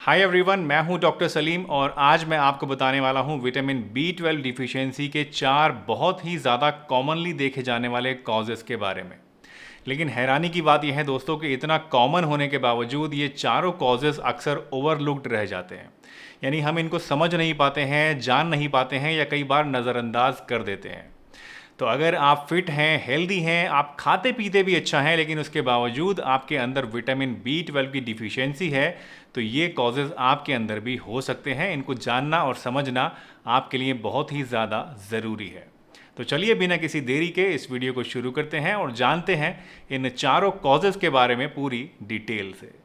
Hi everyone, मैं हूं doctor Salim और आज मैं आपको बताने वाला हूं विटामिन B12 डिफिशियंसी के 4 बहुत ही ज़्यादा कॉमनली देखे जाने वाले कॉजेज़ के बारे में। लेकिन हैरानी की बात यह है दोस्तों कि इतना कॉमन होने के बावजूद ये चारों कॉजेज़ अक्सर ओवरलुक्ड रह जाते हैं। यानी हम इनको समझ नहीं पाते हैं, जान नहीं पाते हैं या कई बार नज़रअंदाज कर देते हैं। तो अगर आप फिट हैं, हेल्दी हैं, आप खाते पीते भी अच्छा हैं, लेकिन उसके बावजूद आपके अंदर विटामिन B12 की डिफिशियंसी है, तो ये कॉजेज़ आपके अंदर भी हो सकते हैं। इनको जानना और समझना आपके लिए बहुत ही ज़्यादा ज़रूरी है। तो चलिए बिना किसी देरी के इस वीडियो को शुरू करते हैं और जानते हैं इन चारों कॉजेज़ के बारे में पूरी डिटेल से।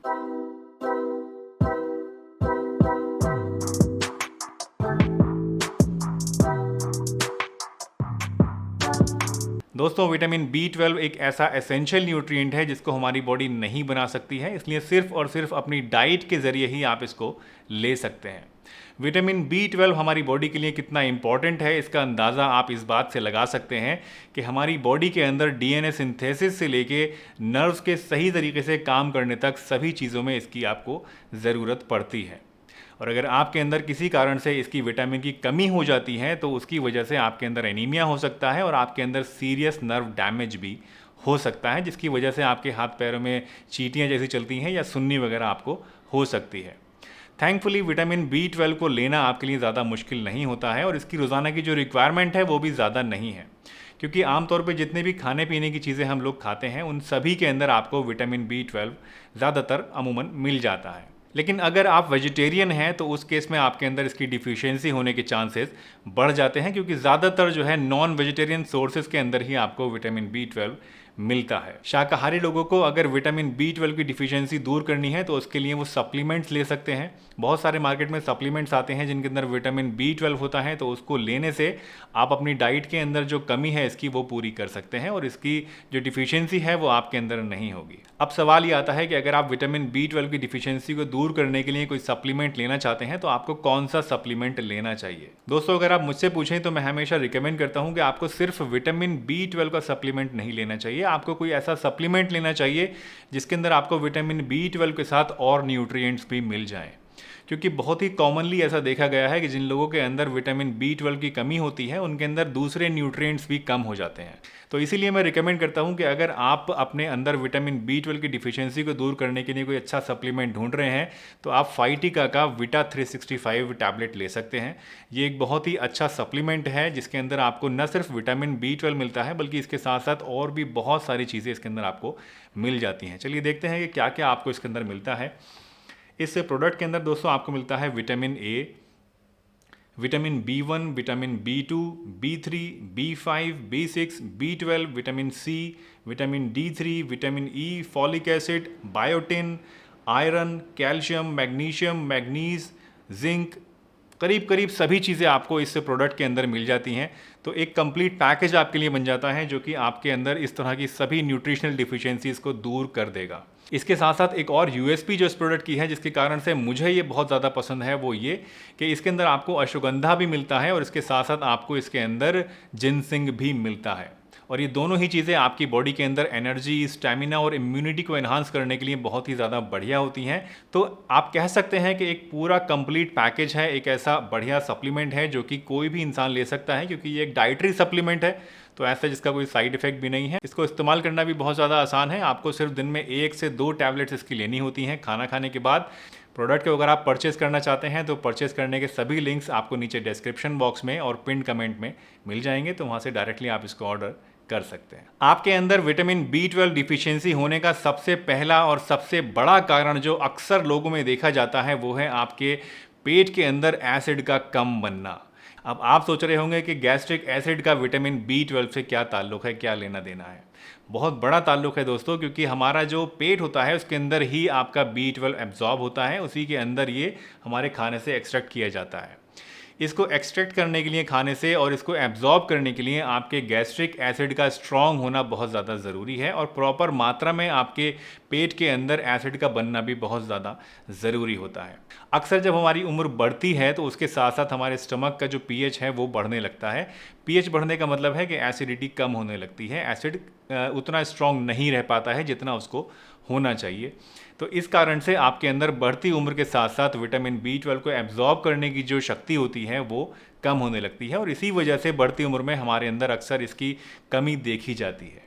दोस्तों, विटामिन B12 एक ऐसा एसेंशियल न्यूट्रिएंट है जिसको हमारी बॉडी नहीं बना सकती है, इसलिए सिर्फ और सिर्फ अपनी डाइट के ज़रिए ही आप इसको ले सकते हैं। विटामिन B12 हमारी बॉडी के लिए कितना इंपॉर्टेंट है, इसका अंदाज़ा आप इस बात से लगा सकते हैं कि हमारी बॉडी के अंदर DNA सिंथेसिस से लेके नर्व्स के सही तरीके से काम करने तक सभी चीज़ों में इसकी आपको ज़रूरत पड़ती है। और अगर आपके अंदर किसी कारण से इसकी विटामिन की कमी हो जाती है तो उसकी वजह से आपके अंदर एनीमिया हो सकता है और आपके अंदर सीरियस नर्व डैमेज भी हो सकता है, जिसकी वजह से आपके हाथ पैरों में चींटियाँ जैसी चलती हैं या सुन्नी वगैरह आपको हो सकती है। थैंकफुली विटामिन B12 को लेना आपके लिए ज़्यादा मुश्किल नहीं होता है और इसकी रोज़ाना की जो रिक्वायरमेंट है वो भी ज़्यादा नहीं है, क्योंकि आमतौर पे जितने भी खाने पीने की चीज़ें हम लोग खाते हैं उन सभी के अंदर आपको विटामिन B12 ज़्यादातर अमूमन मिल जाता है। लेकिन अगर आप वेजिटेरियन हैं तो उस केस में आपके अंदर इसकी डिफिशियंसी होने के चांसेस बढ़ जाते हैं, क्योंकि ज़्यादातर जो है नॉन वेजिटेरियन सोर्सेज के अंदर ही आपको विटामिन B12 मिलता है। शाकाहारी लोगों को अगर विटामिन B12 की डिफिशियंसी दूर करनी है तो उसके लिए वो सप्लीमेंट्स ले सकते हैं। बहुत सारे मार्केट में सप्लीमेंट्स आते हैं जिनके अंदर विटामिन B12 होता है, तो उसको लेने से आप अपनी डाइट के अंदर जो कमी है इसकी वो पूरी कर सकते हैं और इसकी जो डिफिशियंसी है वो आपके अंदर नहीं होगी। अब सवाल ये आता है कि अगर आप विटामिन B12 की डिफिशियंसी को दूर करने के लिए कोई सप्लीमेंट लेना चाहते हैं तो आपको कौन सा सप्लीमेंट लेना चाहिए। दोस्तों, अगर आप मुझसे पूछें तो मैं हमेशा रिकमेंड करता हूं कि आपको सिर्फ विटामिन B12 का सप्लीमेंट नहीं लेना चाहिए, आपको कोई ऐसा सप्लीमेंट लेना चाहिए जिसके अंदर आपको विटामिन B12 के साथ और न्यूट्रिएंट्स भी मिल जाएं। क्योंकि बहुत ही कॉमनली ऐसा देखा गया है कि जिन लोगों के अंदर विटामिन B12 की कमी होती है उनके अंदर दूसरे न्यूट्रिएंट्स भी कम हो जाते हैं। तो इसीलिए मैं रिकमेंड करता हूं कि अगर आप अपने अंदर विटामिन B12 की डिफिशियंसी को दूर करने के लिए कोई अच्छा सप्लीमेंट ढूंढ रहे हैं तो आप फाइटिका का विटा 365 टैबलेट ले सकते हैं। ये एक बहुत ही अच्छा सप्लीमेंट है जिसके अंदर आपको न सिर्फ विटामिन B12 मिलता है बल्कि इसके साथ साथ और भी बहुत सारी चीज़ें इसके अंदर आपको मिल जाती हैं। चलिए देखते हैं कि क्या क्या आपको इसके अंदर मिलता है। इस प्रोडक्ट के अंदर दोस्तों आपको मिलता है vitamin A, vitamin B1, vitamin B2, B3, B5, B6, B12, vitamin C, vitamin D3, vitamin E, folic acid, biotin, iron, calcium, magnesium, manganese, zinc, करीब करीब सभी चीज़ें आपको इस प्रोडक्ट के अंदर मिल जाती हैं। तो एक कंप्लीट पैकेज आपके लिए बन जाता है जो कि आपके अंदर इस तरह की सभी न्यूट्रिशनल डिफिशियंसीज को दूर कर देगा। इसके साथ साथ एक और यूएसपी जो इस प्रोडक्ट की है जिसके कारण से मुझे ये बहुत ज़्यादा पसंद है वो ये कि इसके अंदर आपको अश्वगंधा भी मिलता है और इसके साथ साथ आपको इसके अंदर जिनसिंग भी मिलता है। और ये दोनों ही चीज़ें आपकी बॉडी के अंदर एनर्जी, स्टैमिना और इम्यूनिटी को एनहांस करने के लिए बहुत ही ज़्यादा बढ़िया होती हैं। तो आप कह सकते हैं कि एक पूरा कंप्लीट पैकेज है, एक ऐसा बढ़िया सप्लीमेंट है जो कि कोई भी इंसान ले सकता है, क्योंकि ये एक डाइटरी सप्लीमेंट है तो ऐसा जिसका कोई साइड इफेक्ट भी नहीं है। इसको इस्तेमाल करना भी बहुत ज़्यादा आसान है। आपको सिर्फ दिन में 1 से 2 टैबलेट्स इसकी लेनी होती हैं खाना खाने के बाद। प्रोडक्ट को अगर आप परचेस करना चाहते हैं तो परचेस करने के सभी लिंक्स आपको नीचे डिस्क्रिप्शन बॉक्स में और पिन कमेंट में मिल जाएंगे, तो वहाँ से डायरेक्टली आप इसको ऑर्डर कर सकते हैं। आपके अंदर विटामिन B12 डिफिशियंसी होने का सबसे पहला और सबसे बड़ा कारण जो अक्सर लोगों में देखा जाता है वो है आपके पेट के अंदर एसिड का कम बनना। अब आप सोच रहे होंगे कि गैस्ट्रिक एसिड का विटामिन B12 से क्या ताल्लुक है, क्या लेना देना है। बहुत बड़ा ताल्लुक है दोस्तों, क्योंकि हमारा जो पेट होता है उसके अंदर ही आपका B12 एब्जॉर्ब होता है, उसी के अंदर ये हमारे खाने से एक्सट्रैक्ट किया जाता है। इसको एक्सट्रैक्ट करने के लिए खाने से और इसको एब्जॉर्ब करने के लिए आपके गैस्ट्रिक एसिड का स्ट्रॉन्ग होना बहुत ज़्यादा ज़रूरी है और प्रॉपर मात्रा में आपके पेट के अंदर एसिड का बनना भी बहुत ज़्यादा ज़रूरी होता है। अक्सर जब हमारी उम्र बढ़ती है तो उसके साथ साथ हमारे स्टमक का जो pH है वो बढ़ने लगता है। pH बढ़ने का मतलब है कि एसिडिटी कम होने लगती है, एसिड उतना स्ट्रॉन्ग नहीं रह पाता है जितना उसको होना चाहिए। तो इस कारण से आपके अंदर बढ़ती उम्र के साथ साथ विटामिन B12 को एब्जॉर्ब करने की जो शक्ति होती है वो कम होने लगती है, और इसी वजह से बढ़ती उम्र में हमारे अंदर अक्सर इसकी कमी देखी जाती है।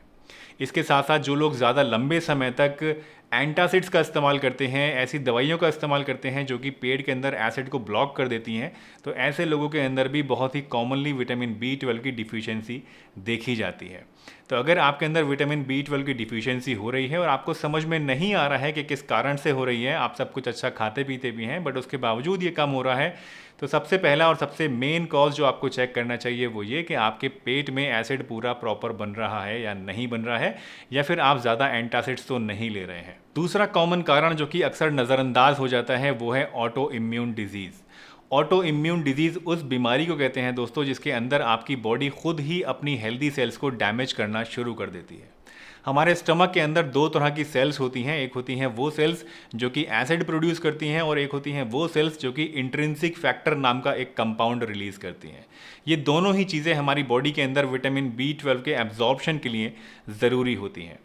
इसके साथ साथ जो लोग ज़्यादा लंबे समय तक एंटासिड्स का इस्तेमाल करते हैं, ऐसी दवाइयों का इस्तेमाल करते हैं जो कि पेट के अंदर एसिड को ब्लॉक कर देती हैं, तो ऐसे लोगों के अंदर भी बहुत ही कॉमनली विटामिन B12 की डिफिशियंसी देखी जाती है। तो अगर आपके अंदर विटामिन B12 की डिफिशियंसी हो रही है और आपको समझ में नहीं आ रहा है कि किस कारण से हो रही है, आप सब कुछ अच्छा खाते पीते भी हैं बट उसके बावजूद ये कम हो रहा है, तो सबसे पहला और सबसे मेन कॉज जो आपको चेक करना चाहिए वो ये कि आपके पेट में एसिड पूरा प्रॉपर बन रहा है या नहीं बन रहा है, या फिर आप ज़्यादा एंटासिड्स तो नहीं ले रहे हैं। दूसरा कॉमन कारण जो कि अक्सर नज़रअंदाज हो जाता है वो है auto immune disease. Auto immune disease उस बीमारी को कहते हैं दोस्तों जिसके अंदर आपकी बॉडी खुद ही अपनी हेल्दी सेल्स को डैमेज करना शुरू कर देती है। हमारे स्टमक के अंदर दो तरह की सेल्स होती हैं, एक होती हैं वो सेल्स जो कि एसिड प्रोड्यूस करती हैं, और एक होती हैं वो सेल्स जो कि इंट्रिंसिक फैक्टर नाम का एक कंपाउंड रिलीज करती हैं। ये दोनों ही चीज़ें हमारी बॉडी के अंदर विटामिन B12 के एब्जॉर्प्शन के लिए ज़रूरी होती हैं।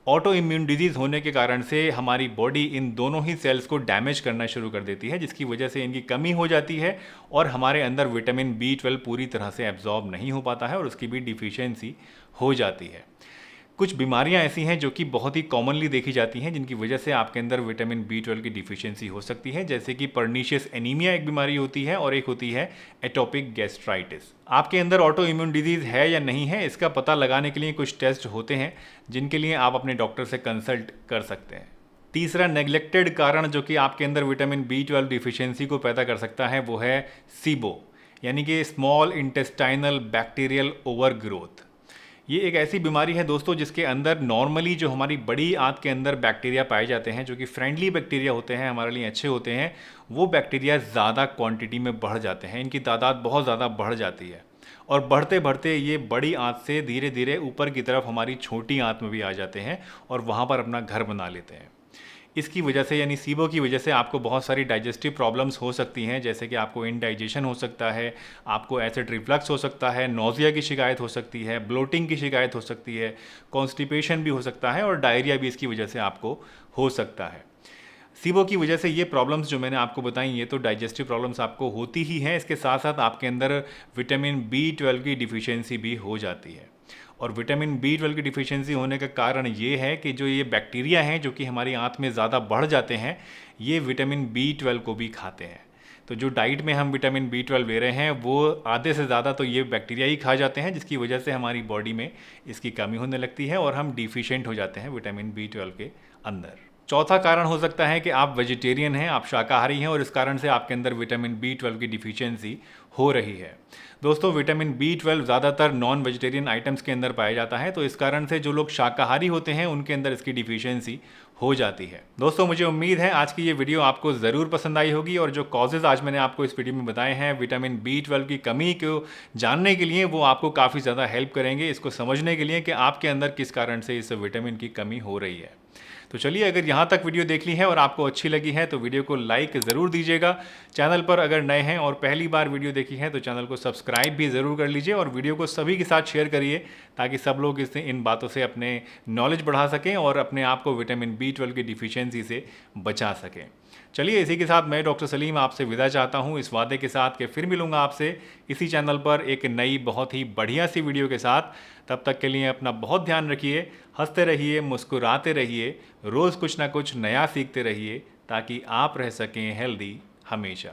ऑटो इम्यून डिजीज़ होने के कारण से हमारी बॉडी इन दोनों ही सेल्स को डैमेज करना शुरू कर देती है, जिसकी वजह से इनकी कमी हो जाती है और हमारे अंदर विटामिन B12 पूरी तरह से एब्जॉर्ब नहीं हो पाता है और उसकी भी डिफिशियंसी हो जाती है। कुछ बीमारियां ऐसी हैं जो कि बहुत ही कॉमनली देखी जाती हैं जिनकी वजह से आपके अंदर विटामिन B12 की डिफिशियंसी हो सकती है, जैसे कि पर्नीशियस एनीमिया एक बीमारी होती है और एक होती है एटोपिक गैस्ट्राइटिस। आपके अंदर ऑटो इम्यून डिजीज़ है या नहीं है इसका पता लगाने के लिए कुछ टेस्ट होते हैं जिनके लिए आप अपने डॉक्टर से कंसल्ट कर सकते हैं। तीसरा नेग्लेक्टेड कारण जो कि आपके अंदर विटामिन B12 डिफिशियंसी को पैदा कर सकता है वो है SIBO, यानी कि स्मॉल इंटेस्टाइनल बैक्टीरियल ओवरग्रोथ। ये एक ऐसी बीमारी है दोस्तों जिसके अंदर नॉर्मली जो हमारी बड़ी आंत के अंदर बैक्टीरिया पाए जाते हैं जो कि फ्रेंडली बैक्टीरिया होते हैं, हमारे लिए अच्छे होते हैं, वो बैक्टीरिया ज़्यादा क्वांटिटी में बढ़ जाते हैं, इनकी तादाद बहुत ज़्यादा बढ़ जाती है और बढ़ते बढ़ते ये बड़ी आंत से धीरे धीरे ऊपर की तरफ हमारी छोटी आंत में भी आ जाते हैं और वहाँ पर अपना घर बना लेते हैं। इसकी वजह से यानी SIBO की वजह से आपको बहुत सारी डाइजेस्टिव प्रॉब्लम्स हो सकती हैं, जैसे कि आपको इंडाइजेशन हो सकता है, आपको एसिड रिफ्लक्स हो सकता है, नोज़िया की शिकायत हो सकती है, ब्लोटिंग की शिकायत हो सकती है, कॉन्स्टिपेशन भी हो सकता है और डायरिया भी इसकी वजह से आपको हो सकता है। SIBO की वजह से ये प्रॉब्लम्स जो मैंने आपको बताई ये तो डाइजेस्टिव प्रॉब्लम्स आपको होती ही हैं, इसके साथ साथ आपके अंदर विटामिन B12 की डिफिशियंसी भी हो जाती है। और विटामिन B12 की डिफिशियंसी होने का कारण ये है कि जो ये बैक्टीरिया हैं जो कि हमारी आंत में ज़्यादा बढ़ जाते हैं, ये विटामिन B12 को भी खाते हैं। तो जो डाइट में हम विटामिन B12 ले रहे हैं वो आधे से ज़्यादा तो ये बैक्टीरिया ही खा जाते हैं, जिसकी वजह से हमारी बॉडी में इसकी कमी होने लगती है और हम डिफिशिएंट हो जाते हैं विटामिन B12 के अंदर। चौथा कारण हो सकता है कि आप वेजिटेरियन हैं, आप शाकाहारी हैं और इस कारण से आपके अंदर विटामिन B12 की डिफिशियंसी हो रही है। दोस्तों विटामिन B12 ज़्यादातर नॉन वेजिटेरियन आइटम्स के अंदर पाया जाता है, तो इस कारण से जो लोग शाकाहारी होते हैं उनके अंदर इसकी डिफिशियंसी हो जाती है। दोस्तों मुझे उम्मीद है आज की ये वीडियो आपको ज़रूर पसंद आई होगी और जो कॉजेज़ आज मैंने आपको इस वीडियो में बताए हैं विटामिन B12 की कमी को जानने के लिए वो आपको काफ़ी ज़्यादा हेल्प करेंगे इसको समझने के लिए कि आपके अंदर किस कारण से इस विटामिन की कमी हो रही है। तो चलिए, अगर यहाँ तक वीडियो देख ली है और आपको अच्छी लगी है तो वीडियो को लाइक ज़रूर दीजिएगा। चैनल पर अगर नए हैं और पहली बार वीडियो देखी है तो चैनल को सब्सक्राइब भी ज़रूर कर लीजिए और वीडियो को सभी के साथ शेयर करिए ताकि सब लोग इन बातों से अपने नॉलेज बढ़ा सकें और अपने आप को विटामिन B12 की डिफिशियंसी से बचा सकें। चलिए, इसी के साथ मैं डॉक्टर सलीम आपसे विदा चाहता हूँ इस वादे के साथ कि फिर मिलूँगा आपसे इसी चैनल पर एक नई बहुत ही बढ़िया सी वीडियो के साथ। तब तक के लिए अपना बहुत ध्यान रखिए, हंसते रहिए, मुस्कुराते रहिए, रोज़ कुछ ना कुछ नया सीखते रहिए ताकि आप रह सकें हेल्दी हमेशा।